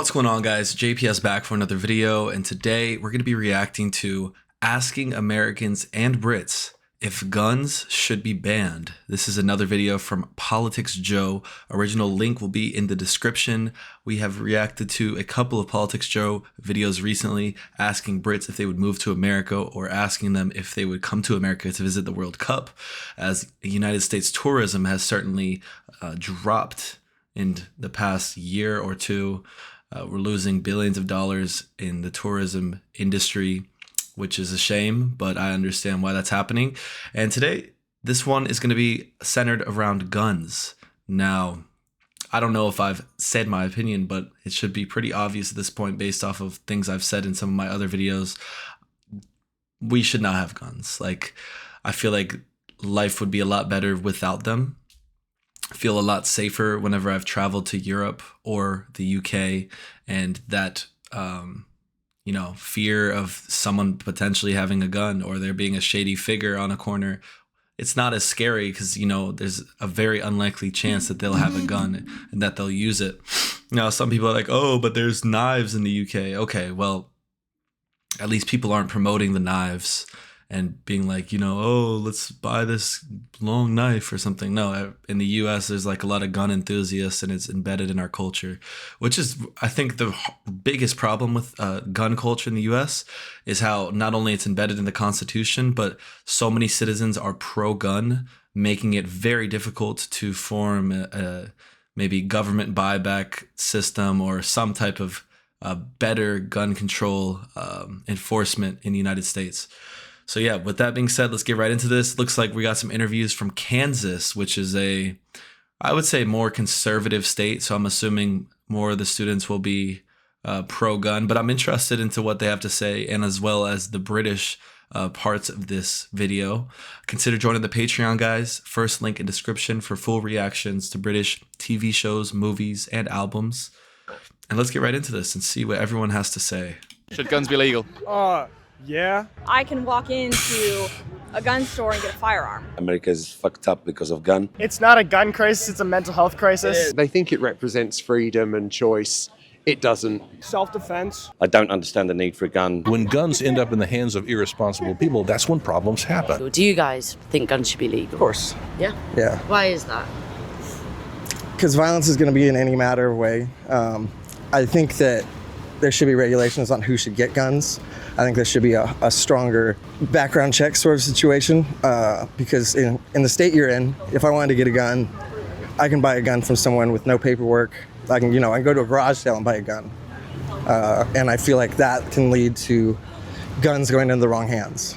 What's going on, guys? JPS back for another video, and today we're going to be reacting to asking Americans and Brits if guns should be banned. This is another video from Politics Joe. Original link will be in the description. We have reacted to a couple of Politics Joe videos recently asking Brits if they would move to America or asking them if they would come to America to visit the World Cup, as United States tourism has certainly dropped in the past year or two. We're losing billions of dollars in the tourism industry, which is a shame, but I understand why that's happening. And today, this one is going to be centered around guns. Now, I don't know if I've said my opinion, but it should be pretty obvious at this point based off of things I've said in some of my other videos. We should not have guns. Like, I feel like life would be a lot better without them. Feel a lot safer whenever I've traveled to Europe or the UK, and that fear of someone potentially having a gun or there being a shady figure on a corner, it's not as scary because there's a very unlikely chance that they'll have a gun and that they'll use it. Now, some people are like, oh, but there's knives in the UK. Okay, well, at least people aren't promoting the knives and being like, oh, let's buy this long knife or something. No, in the US, there's like a lot of gun enthusiasts and it's embedded in our culture, which is, I think, the biggest problem with gun culture in the US is how not only it's embedded in the Constitution, but so many citizens are pro-gun, making it very difficult to form a maybe government buyback system or some type of better gun control enforcement in the United States. So yeah, with that being said, let's get right into this. Looks like we got some interviews from Kansas, which is I would say, more conservative state. So I'm assuming more of the students will be pro-gun, but I'm interested into what they have to say, and as well as the British parts of this video. Consider joining the Patreon, guys. First link in description for full reactions to British TV shows, movies, and albums. And let's get right into this and see what everyone has to say. Should guns be legal? Yeah. I can walk into a gun store and get a firearm. America's fucked up because of gun. It's not a gun crisis, it's a mental health crisis. They think it represents freedom and choice. It doesn't. Self-defense. I don't understand the need for a gun. When guns end up in the hands of irresponsible people, that's when problems happen. Do you guys think guns should be legal? Of course. Yeah? Yeah. Why is that? Because violence is going to be in any matter of way. I think that there should be regulations on who should get guns. I think there should be a stronger background check sort of situation, because in the state you're in, if I wanted to get a gun, I can buy a gun from someone with no paperwork. I can go to a garage sale and buy a gun. And I feel like that can lead to guns going into the wrong hands.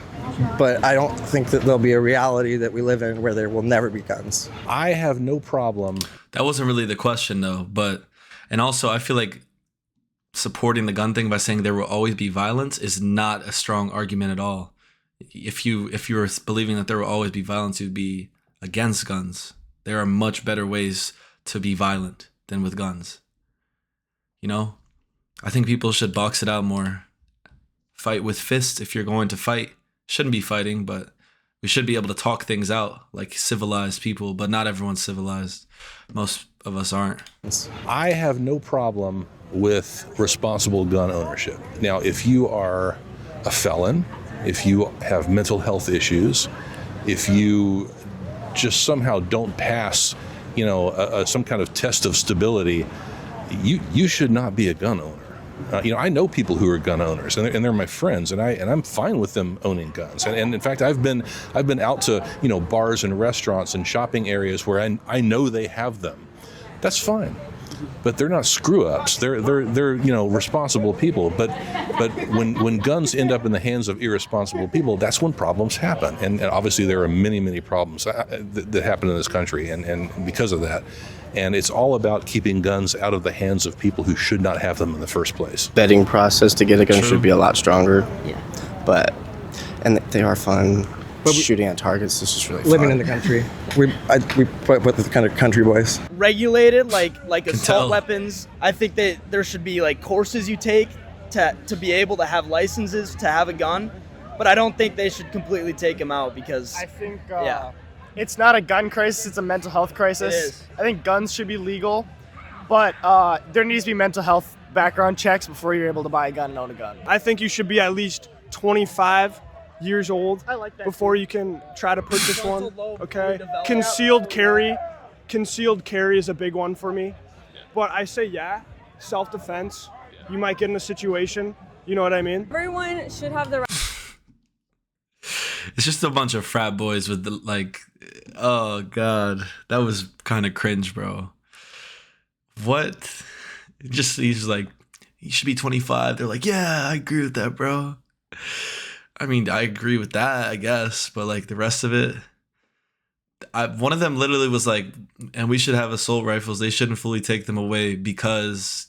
But I don't think that there'll be a reality that we live in where there will never be guns. I have no problem. That wasn't really the question, though. And also, I feel like supporting the gun thing by saying there will always be violence is not a strong argument at all. If you were believing that there will always be violence, you'd be against guns. There are much better ways to be violent than with guns. I think people should box it out more. Fight with fists if you're going to fight. Shouldn't be fighting, but we should be able to talk things out like civilized people, but not everyone's civilized. Most of us aren't. I have no problem with responsible gun ownership. Now, if you are a felon, if you have mental health issues, if you just somehow don't pass, some kind of test of stability, you should not be a gun owner. I know people who are gun owners, and they're my friends, and I'm fine with them owning guns. And in fact, I've been out to bars and restaurants and shopping areas where I know they have them. That's fine, but they're not screw ups. They're responsible people. But when guns end up in the hands of irresponsible people, that's when problems happen. And obviously there are many problems that happen in this country, and because of that. And it's all about keeping guns out of the hands of people who should not have them in the first place. Vetting process to get a gun should be a lot stronger. Yeah. And they are fun. Shooting at targets, this is really fun. Living in the country, we put with the kind of country boys. Regulated, like assault weapons. I think that there should be like courses you take to be able to have licenses to have a gun. But I don't think they should completely take them out because I think it's not a gun crisis, it's a mental health crisis. It is. I think guns should be legal, but there needs to be mental health background checks before you're able to buy a gun and own a gun. I think you should be at least 25 years old before you can try to purchase one. Okay. Concealed carry is a big one for me. But I say self-defense. You might get in a situation. You know what I mean? Everyone should have the right. It's just a bunch of frat boys with the like. Oh god, that was kind of cringe, bro. What? He's like, you should be 25. They're like, yeah, I agree with that, bro. I mean, I agree with that, I guess, but like the rest of it, one of them literally was like, and we should have assault rifles. They shouldn't fully take them away because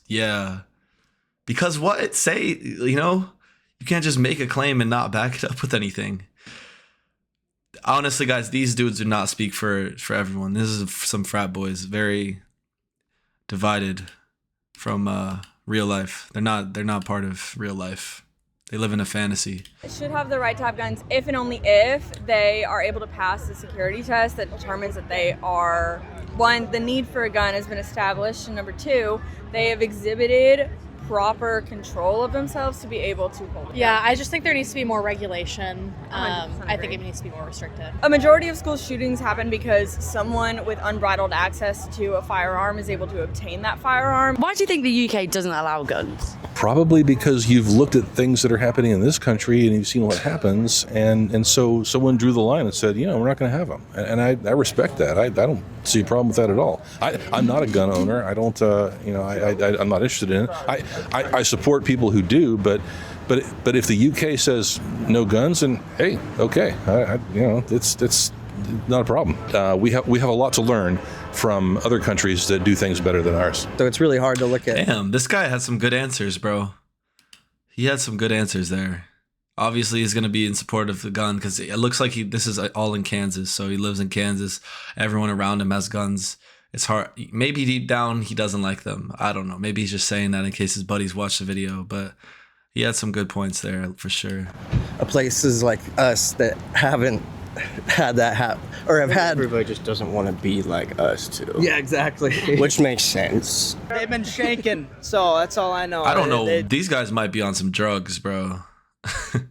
what? Say, you know, you can't just make a claim and not back it up with anything. Honestly, guys, these dudes do not speak for everyone. This is some frat boys, very divided from real life. They're not part of real life. They live in a fantasy. Should have the right to have guns if and only if they are able to pass the security test that determines that they are, one, the need for a gun has been established, and number two, they have exhibited proper control of themselves to be able to hold it. Yeah, I just think there needs to be more regulation. I think it needs to be more restricted. A majority of school shootings happen because someone with unbridled access to a firearm is able to obtain that firearm. Why do you think the UK doesn't allow guns? Probably because you've looked at things that are happening in this country and you've seen what happens, and so someone drew the line and said, we're not going to have them. And I respect that. I don't see a problem with that at all. I'm not a gun owner. I don't, I'm not interested in it. I support people who do, but if the UK says no guns, then hey, okay, it's not a problem. We have a lot to learn from other countries that do things better than ours. So it's really hard to look at. Damn, this guy had some good answers, bro. He had some good answers there. Obviously, he's going to be in support of the gun because it looks like this is all in Kansas. So he lives in Kansas. Everyone around him has guns. It's hard. Maybe deep down he doesn't like them. I don't know. Maybe he's just saying that in case his buddies watch the video. But he had some good points there for sure. Places like us that haven't had that happen or have had. Everybody just doesn't want to be like us too. Yeah, exactly. Which makes sense. They've been shanking, so that's all I know. I don't know. These guys might be on some drugs, bro. The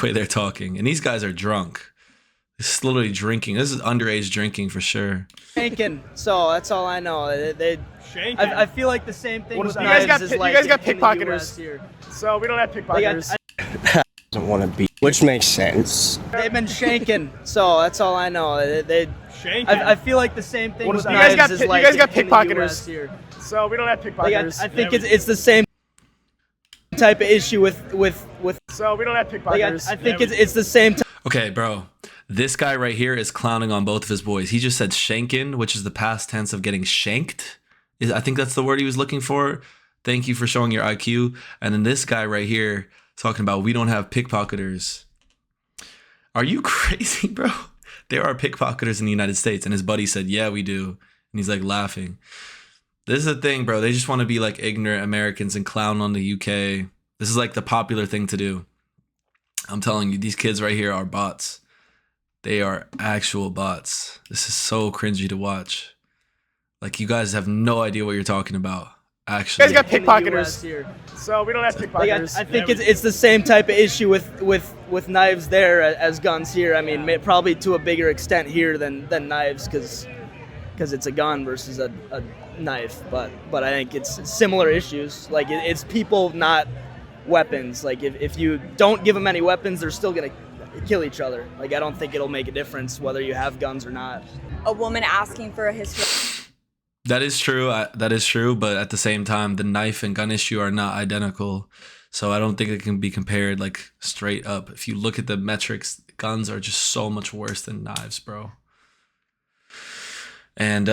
way they're talking. And these guys are drunk. It's literally drinking. This is underage drinking for sure. Shanking, so that's all I know. I feel like the same thing with you guys knives is like you guys got in the US pickpocketers here. So we don't have pickpocketers. Doesn't want to be. Which makes sense. They've been shanking, so that's all I know. I feel like the same thing with you knives guys is like you guys got in the US pickpocketers here. So we don't have pickpocketers. I think it's the same type of issue with. So we don't have pickpocketers. I think it's the same. Okay, bro. This guy right here is clowning on both of his boys. He just said shankin', which is the past tense of getting shanked. I think that's the word he was looking for. Thank you for showing your IQ. And then this guy right here talking about we don't have pickpocketers. Are you crazy, bro? There are pickpocketers in the United States. And his buddy said, yeah, we do. And he's like laughing. This is the thing, bro. They just want to be like ignorant Americans and clown on the UK. This is like the popular thing to do. I'm telling you, these kids right here are bots. They are actual bots. This is so cringy to watch. Like, you guys have no idea what you're talking about. Actually, you guys got pickpocketers here. So we don't have pickpocketers. I think it's the same type of issue with knives there as guns here. I mean, probably to a bigger extent here than knives because it's a gun versus a knife. But I think it's similar issues. Like it's people, not weapons. Like if you don't give them any weapons, they're still gonna kill each other. Like I don't think it'll make a difference whether you have guns or not. A woman asking for a history. That is true. That is true. But at the same time, the knife and gun issue are not identical. So I don't think it can be compared like straight up. If you look at the metrics, guns are just so much worse than knives, bro. And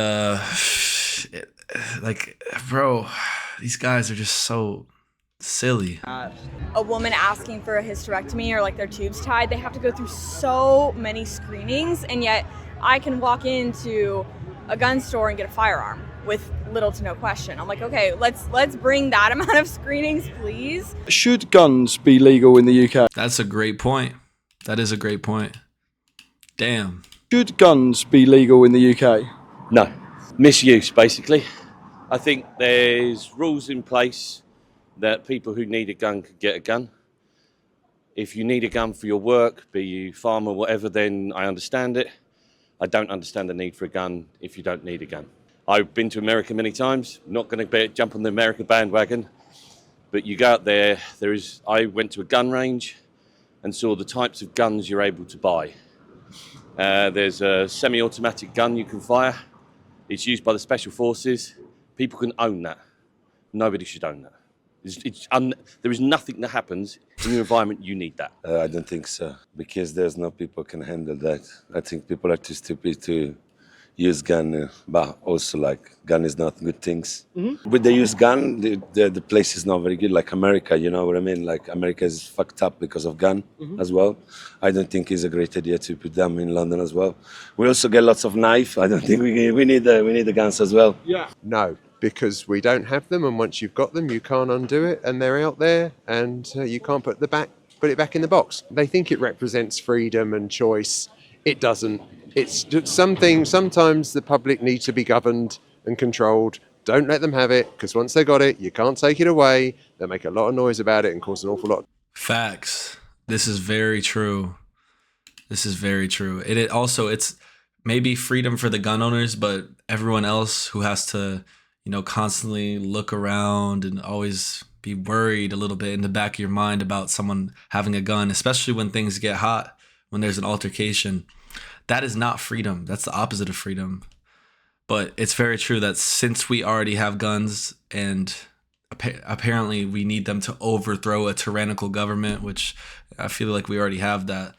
bro, these guys are just so silly. A woman asking for a hysterectomy or like their tubes tied, they have to go through so many screenings, and yet I can walk into a gun store and get a firearm with little to no question. I'm like, okay, let's bring that amount of screenings, please. Should guns be legal in the UK? That's a great point. That is a great point. Damn. Should guns be legal in the UK? No. Misuse, basically. I think there's rules in place that people who need a gun could get a gun. If you need a gun for your work, be you farmer, whatever, then I understand it. I don't understand the need for a gun if you don't need a gun. I've been to America many times, not going to jump on the American bandwagon, but you go out there, I went to a gun range and saw the types of guns you're able to buy. There's a semi-automatic gun you can fire. It's used by the special forces. People can own that. Nobody should own that. There is nothing that happens in your environment you need that. I don't think so, because there's no people can handle that. I think people are too stupid to use gun, but also like gun is not good things. With the use gun, the place is not very good. Like America, you know what I mean? Like America is fucked up because of gun as well. I don't think it's a great idea to put them in London as well. We also get lots of knife. I don't think we need the guns as well. Yeah. No, because we don't have them, and once you've got them, you can't undo it, and they're out there, and you can't put it back in the box. They think it represents freedom and choice. It doesn't. It's just something. Sometimes the public needs to be governed and controlled. Don't let them have it, because once they got it, you can't take it away. They make a lot of noise about it and cause an awful lot. Facts. This is very true. This is very true. It's maybe freedom for the gun owners, but everyone else who has to, constantly look around and always be worried a little bit in the back of your mind about someone having a gun, especially when things get hot, when there's an altercation. That is not freedom. That's the opposite of freedom. But it's very true that since we already have guns and apparently we need them to overthrow a tyrannical government, which I feel like we already have that,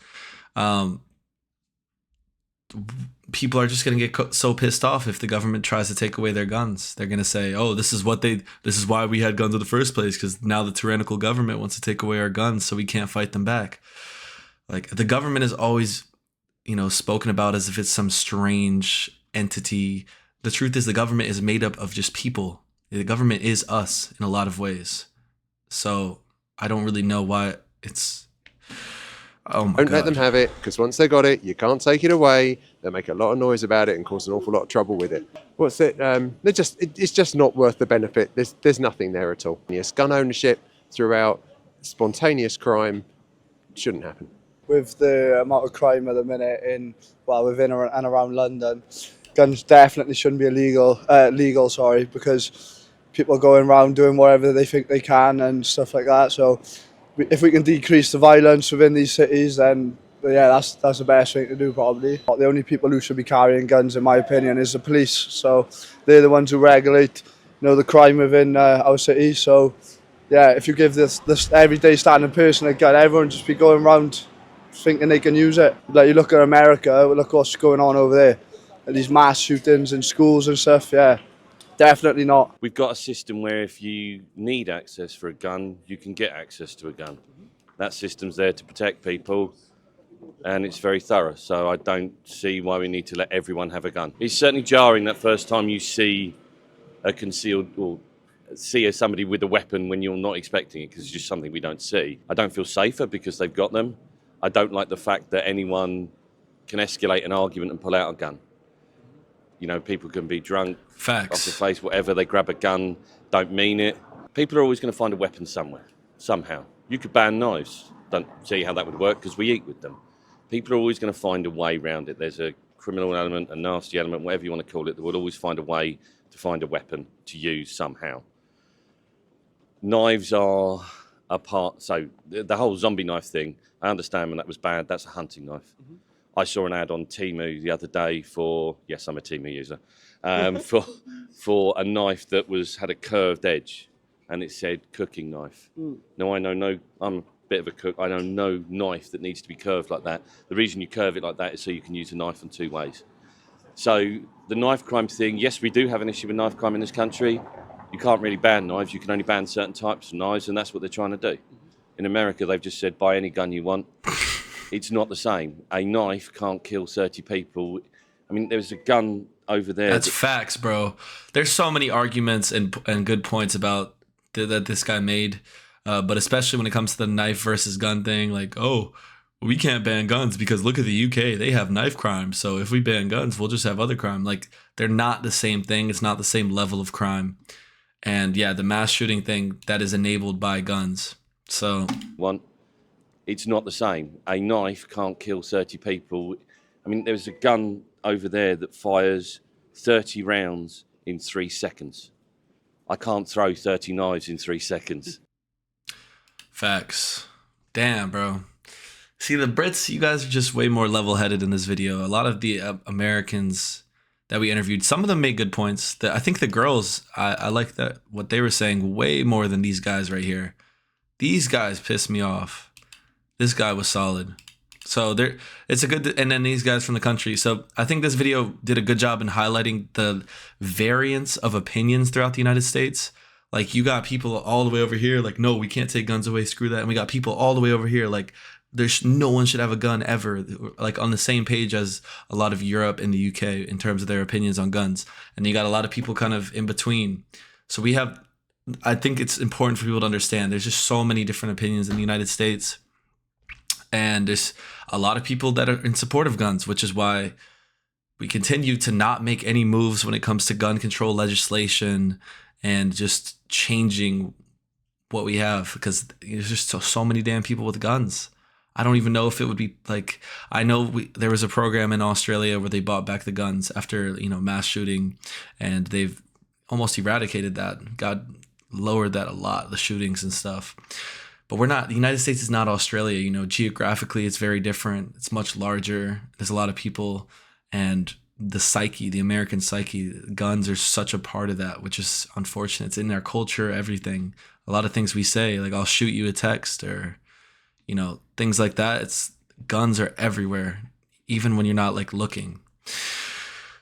people are just going to get so pissed off if the government tries to take away their guns. They're going to say, oh, this is why we had guns in the first place, because now the tyrannical government wants to take away our guns so we can't fight them back. Like, the government is always, spoken about as if it's some strange entity. The truth is the government is made up of just people. The government is us in a lot of ways. So I don't really know why it's... Oh my God. Don't let them have it, because once they got it, you can't take it away. They make a lot of noise about it and cause an awful lot of trouble with it. What's it? It's just not worth the benefit. There's nothing there at all. Yes, gun ownership throughout, spontaneous crime shouldn't happen. With the amount of crime at the minute within and around London, guns definitely shouldn't be legal, because people are going around doing whatever they think they can and stuff like that. So if we can decrease the violence within these cities, then that's the best thing to do probably. The only people who should be carrying guns, in my opinion, is the police. So they're the ones who regulate, the crime within our cities. So if you give this everyday standing person a gun, everyone just be going around thinking they can use it. Like, you look at America, look what's going on over there. These mass shootings in schools and stuff, definitely not. We've got a system where if you need access for a gun, you can get access to a gun. That system's there to protect people, and it's very thorough, so I don't see why we need to let everyone have a gun. It's certainly jarring that first time you see a concealed or see somebody with a weapon when you're not expecting it, because it's just something we don't see. I don't feel safer because they've got them. I don't like the fact that anyone can escalate an argument and pull out a gun. People can be drunk, Facts. Off the face, whatever, they grab a gun, don't mean it. People are always going to find a weapon somewhere, somehow. You could ban knives. Don't see how that would work, because we eat with them. People are always going to find a way around it. There's a criminal element, a nasty element, whatever you want to call it. They will always find a way to find a weapon to use somehow. Knives are a part, so the whole zombie knife thing, I understand when that was bad. That's a hunting knife. I saw an ad on Temu the other day for, yes, I'm a Temu user, for a knife that had a curved edge, and it said cooking knife. Now, I'm a bit of a cook. I know no knife that needs to be curved like that. The reason you curve it like that is so you can use a knife in two ways. So the knife crime thing, yes, we do have an issue with knife crime in this country. You can't really ban knives. You can only ban certain types of knives, and that's what they're trying to do. In America, they've just said, buy any gun you want. It's not the same. A knife can't kill 30 people. I mean, there's a gun over there. That's facts, bro. There's so many arguments and good points about that this guy made, but especially when it comes to the knife versus gun thing, like, oh, we can't ban guns because look at the UK, they have knife crime. So if we ban guns, we'll just have other crime. Like, they're not the same thing. It's not the same level of crime. And yeah, the mass shooting thing, that is enabled by guns. So it's not the same. A knife can't kill 30 people. I mean, there's a gun over there that fires 30 rounds in 3 seconds. I can't throw 30 knives in 3 seconds. Facts. Damn, bro. See, the Brits, you guys are just way more level-headed in this video. A lot of the Americans that we interviewed, some of them made good points. I think the girls, I like that what they were saying way more than these guys right here. These guys pissed me off. This guy was solid. So it's a good, and then these guys from the country. So I think this video did a good job in highlighting the variance of opinions throughout the United States. Like, you got people all the way over here, like, no, we can't take guns away, screw that. And we got people all the way over here, like, no one should have a gun ever, like on the same page as a lot of Europe and the UK in terms of their opinions on guns. And you got a lot of people kind of in between. So I think it's important for people to understand there's just so many different opinions in the United States. And there's a lot of people that are in support of guns, which is why we continue to not make any moves when it comes to gun control legislation and just changing what we have, because there's just so many damn people with guns. I don't even know if it would be like, I know there was a program in Australia where they bought back the guns after, mass shooting, and they've almost eradicated that. God lowered that a lot, the shootings and stuff. But the United States is not Australia. Geographically, it's very different. It's much larger. There's a lot of people, and the American psyche, guns are such a part of that, which is unfortunate. It's in our culture, everything. A lot of things we say, like, I'll shoot you a text, or things like that. Guns are everywhere, even when you're not like looking.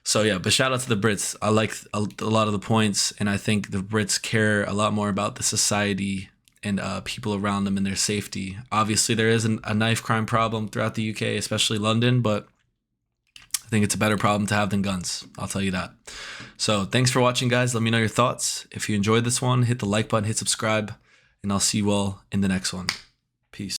So yeah, but shout out to the Brits. I like a lot of the points, and I think the Brits care a lot more about the society and people around them and their safety. Obviously, there is a knife crime problem throughout the UK, especially London, but I think it's a better problem to have than guns. I'll tell you that. So thanks for watching, guys. Let me know your thoughts. If you enjoyed this one, hit the like button, hit subscribe, and I'll see you all in the next one. Peace.